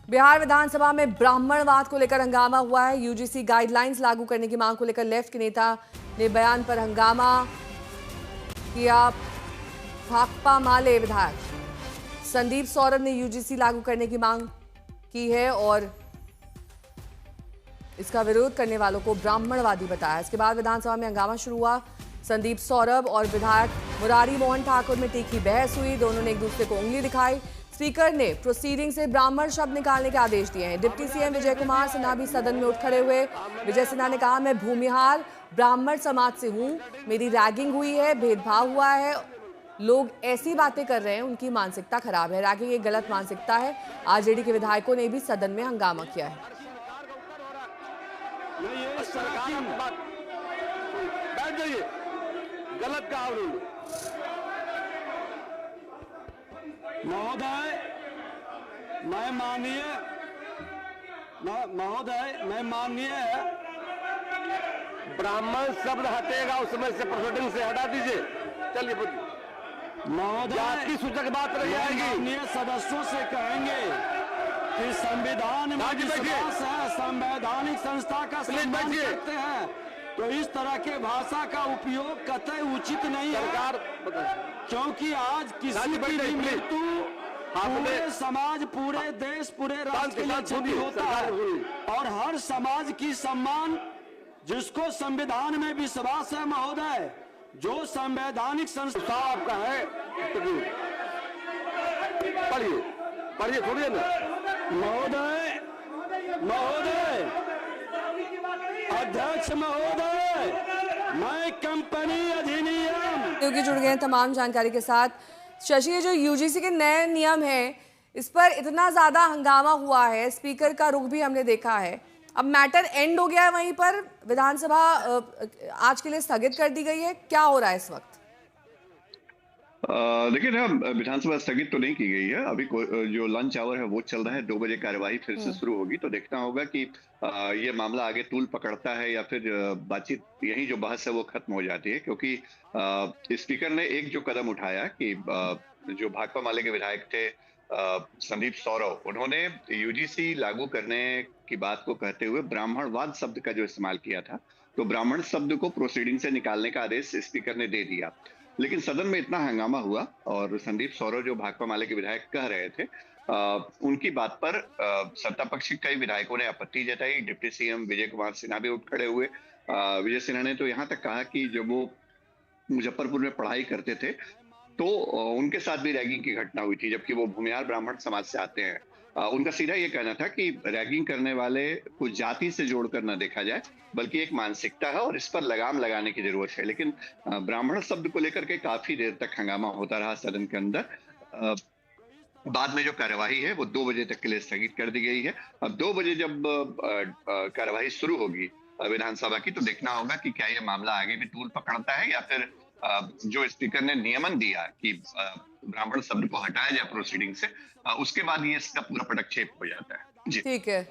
बिहार विधानसभा में ब्राह्मणवाद को लेकर हंगामा हुआ है। यूजीसी गाइडलाइंस लागू करने की मांग को लेकर लेफ्ट के नेता ने बयान पर हंगामा किया। भाकपा माले विधायक संदीप सौरभ ने यूजीसी लागू करने की मांग की है और इसका विरोध करने वालों को ब्राह्मणवादी बताया। इसके बाद विधानसभा में हंगामा शुरू हुआ। संदीप सौरभ और विधायक मुरारी मोहन ठाकुर में तीखी बहस हुई। दोनों ने एक दूसरे को उंगली दिखाई। स्पीकर ने प्रोसीडिंग से ब्राह्मण शब्द निकालने के आदेश दिए हैं। डिप्टी सीएम विजय कुमार सिन्हा भी सदन में उठ खड़े हुए। विजय सिन्हा ने कहा, मैं भूमिहार ब्राह्मण समाज से हूं, मेरी रैगिंग हुई है, भेदभाव हुआ है, लोग ऐसी बातें कर रहे हैं, उनकी मानसिकता खराब है। रैगिंग एक गलत मानसिकता है। आरजेडी के विधायकों ने भी सदन में हंगामा किया है। गलत कहा महोदय। मैं माननीय ब्राह्मण शब्द हटेगा उसमें से प्रोसीडिंग से हटा दीजिए। चलिए महोदय, आपकी सूचक बात रही आएगी। माननीय सदस्यों से कहेंगे कि संविधान में विश्वास है, संवैधानिक संस्था का सम्मान करते हैं, तो इस तरह के भाषा का उपयोग कतई उचित नहीं है। क्योंकि आज किसी की भी मृत्यु पूरे समाज, पूरे देश, पूरे राष्ट्र के लिए क्षति होता है और हर समाज की सम्मान, जिसको संविधान में विश्वास है महोदय, जो संवैधानिक संस्था आपका है, पढ़िए थोड़ी ना महोदय। अध्यक्ष महोदय, मैं कंपनी अधिनियम क्योंकि जुड़ गए हैं तमाम जानकारी के साथ। शशि, ये जो यूजीसी के नए नियम हैं, इस पर इतना ज्यादा हंगामा हुआ है, स्पीकर का रुख भी हमने देखा है। अब मैटर एंड हो गया है, वहीं पर विधानसभा आज के लिए स्थगित कर दी गई है। क्या हो रहा है इस वक्त? देखिए, विधानसभा स्थगित तो नहीं की गई है। अभी जो लंच आवर है वो चल रहा है। 2 बजे कार्यवाही फिर से शुरू होगी, तो देखना होगा कि ये मामला आगे तूल पकड़ता है या फिर बातचीत, यही जो बहस है वो खत्म हो जाती है। क्योंकि स्पीकर ने एक जो कदम उठाया कि जो भाकपा माले के विधायक थे संदीप सौरभ, उन्होंने यूजीसी लागू करने की बात को कहते हुए ब्राह्मणवाद शब्द का जो इस्तेमाल किया था, तो ब्राह्मण शब्द को प्रोसीडिंग से निकालने का आदेश स्पीकर ने दे दिया। लेकिन सदन में इतना हंगामा हुआ और संदीप सौरभ जो भाकपा माले के विधायक कह रहे थे, उनकी बात पर सत्ता पक्ष के कई विधायकों ने आपत्ति जताई। डिप्टी सीएम विजय कुमार सिन्हा भी उठ खड़े हुए। विजय सिन्हा ने तो यहाँ तक कहा कि जब वो मुजफ्फरपुर में पढ़ाई करते थे तो उनके साथ भी रैगिंग की घटना हुई थी, जबकि वो भूमिहार ब्राह्मण समाज से आते हैं। उनका सीधा ये कहना था कि रैगिंग करने वाले को जाति से जोड़कर न देखा जाए, बल्कि एक मानसिकता है और इस पर लगाम लगाने की जरूरत है। लेकिन ब्राह्मण शब्द को लेकर के काफी देर तक हंगामा होता रहा सदन के अंदर। बाद में जो कार्यवाही है वो 2 बजे तक के लिए स्थगित कर दी गई है। अब 2 बजे जब कार्यवाही शुरू होगी विधानसभा की, तो देखना होगा कि क्या ये मामला आगे भी तूल पकड़ता है या फिर जो स्पीकर ने नियमन दिया कि ब्राह्मण शब्द को हटाया जाए प्रोसीडिंग से, उसके बाद ये इसका पूरा पटक्षेप हो जाता है। जी ठीक है।